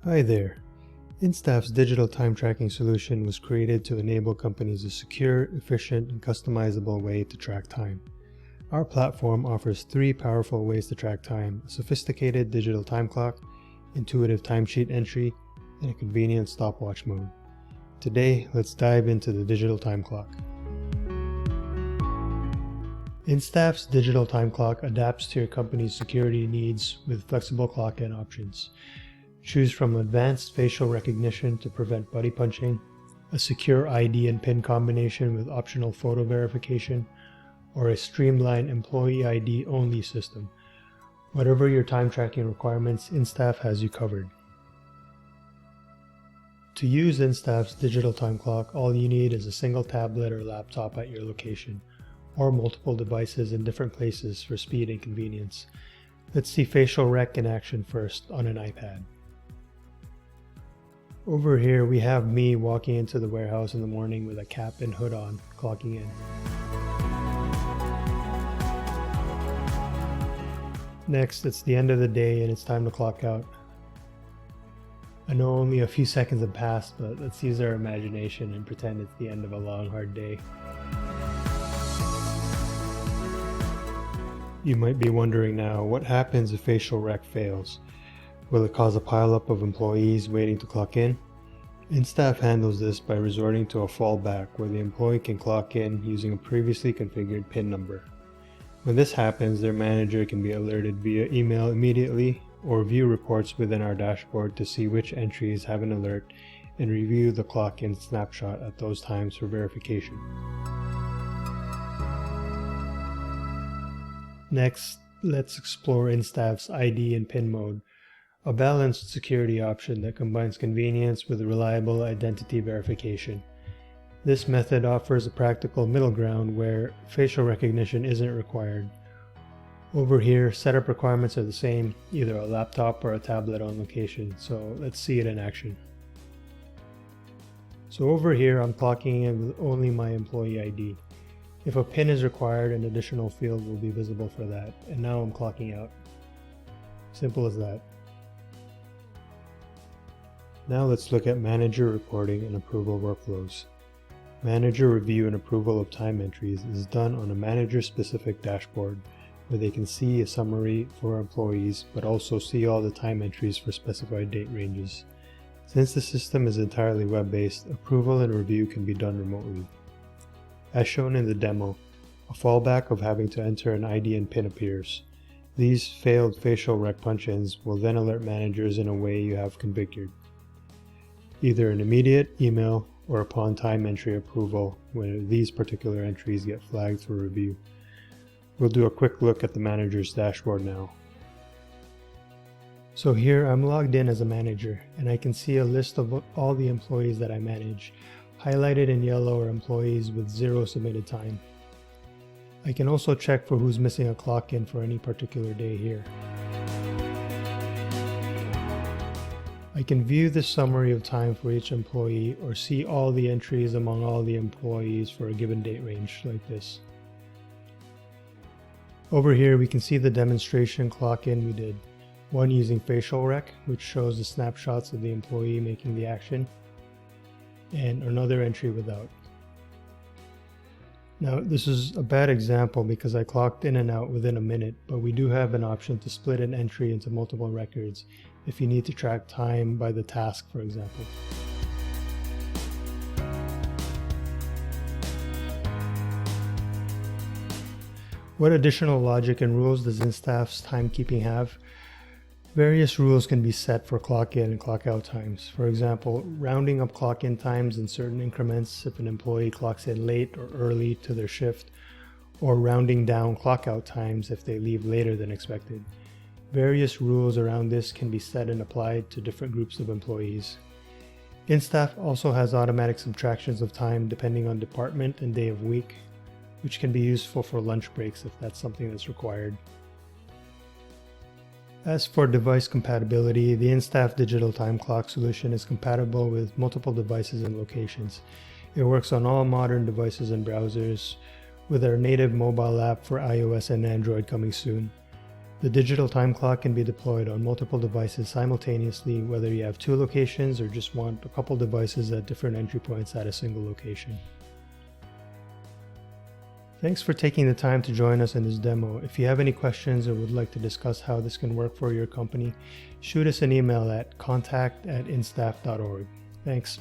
Hi there. InStaff's digital time tracking solution was created to enable companies a secure, efficient, and customizable way to track time. Our platform offers 3 powerful ways to track time: a sophisticated digital time clock, intuitive timesheet entry, and a convenient stopwatch mode. Today, let's dive into the digital time clock. InStaff's digital time clock adapts to your company's security needs with flexible clock-in options. Choose from advanced facial recognition to prevent buddy punching, a secure ID and PIN combination with optional photo verification, or a streamlined employee ID only system. Whatever your time tracking requirements, InStaff has you covered. To use InStaff's digital time clock, all you need is a single tablet or laptop at your location, or multiple devices in different places for speed and convenience. Let's see facial rec in action first on an iPad. Over here we have me walking into the warehouse in the morning with a cap and hood on, clocking in. Next, it's the end of the day and it's time to clock out. I know only a few seconds have passed, but let's use our imagination and pretend it's the end of a long, hard day. You might be wondering now, what happens if facial rec fails? Will it cause a pileup of employees waiting to clock in? InStaff handles this by resorting to a fallback where the employee can clock in using a previously configured PIN number. When this happens, their manager can be alerted via email immediately or view reports within our dashboard to see which entries have an alert and review the clock-in snapshot at those times for verification. Next, let's explore InStaff's ID and PIN mode, a balanced security option that combines convenience with reliable identity verification. This method offers a practical middle ground where facial recognition isn't required. Over here, setup requirements are the same, either a laptop or a tablet on location, so let's see it in action. So over here, I'm clocking in with only my employee ID. If a PIN is required, an additional field will be visible for that, and now I'm clocking out. Simple as that. Now let's look at manager reporting and approval workflows. Manager review and approval of time entries is done on a manager-specific dashboard where they can see a summary for employees but also see all the time entries for specified date ranges. Since the system is entirely web-based, approval and review can be done remotely. As shown in the demo, a fallback of having to enter an ID and PIN appears. These failed facial rec punch-ins will then alert managers in a way you have configured, either an immediate email or upon time entry approval when these particular entries get flagged for review. We'll do a quick look at the manager's dashboard now. So here I'm logged in as a manager and I can see a list of all the employees that I manage. Highlighted in yellow are employees with 0 submitted time. I can also check for who's missing a clock in for any particular day here. I can view the summary of time for each employee or see all the entries among all the employees for a given date range like this. Over here we can see the demonstration clock in we did. One using facial rec, which shows the snapshots of the employee making the action, and another entry without. Now this is a bad example because I clocked in and out within a minute, but we do have an option to split an entry into multiple records if you need to track time by the task, for example. What additional logic and rules does InStaff's timekeeping have? Various rules can be set for clock in and clock out times. For example, rounding up clock in times in certain increments if an employee clocks in late or early to their shift, or rounding down clock out times if they leave later than expected. Various rules around this can be set and applied to different groups of employees. InStaff also has automatic subtractions of time depending on department and day of week, which can be useful for lunch breaks if that's something that's required. As for device compatibility, the InStaff digital time clock solution is compatible with multiple devices and locations. It works on all modern devices and browsers, with our native mobile app for iOS and Android coming soon. The digital time clock can be deployed on multiple devices simultaneously, whether you have 2 locations or just want a couple devices at different entry points at a single location. Thanks for taking the time to join us in this demo. If you have any questions or would like to discuss how this can work for your company, shoot us an email at contact@instaff.org. Thanks.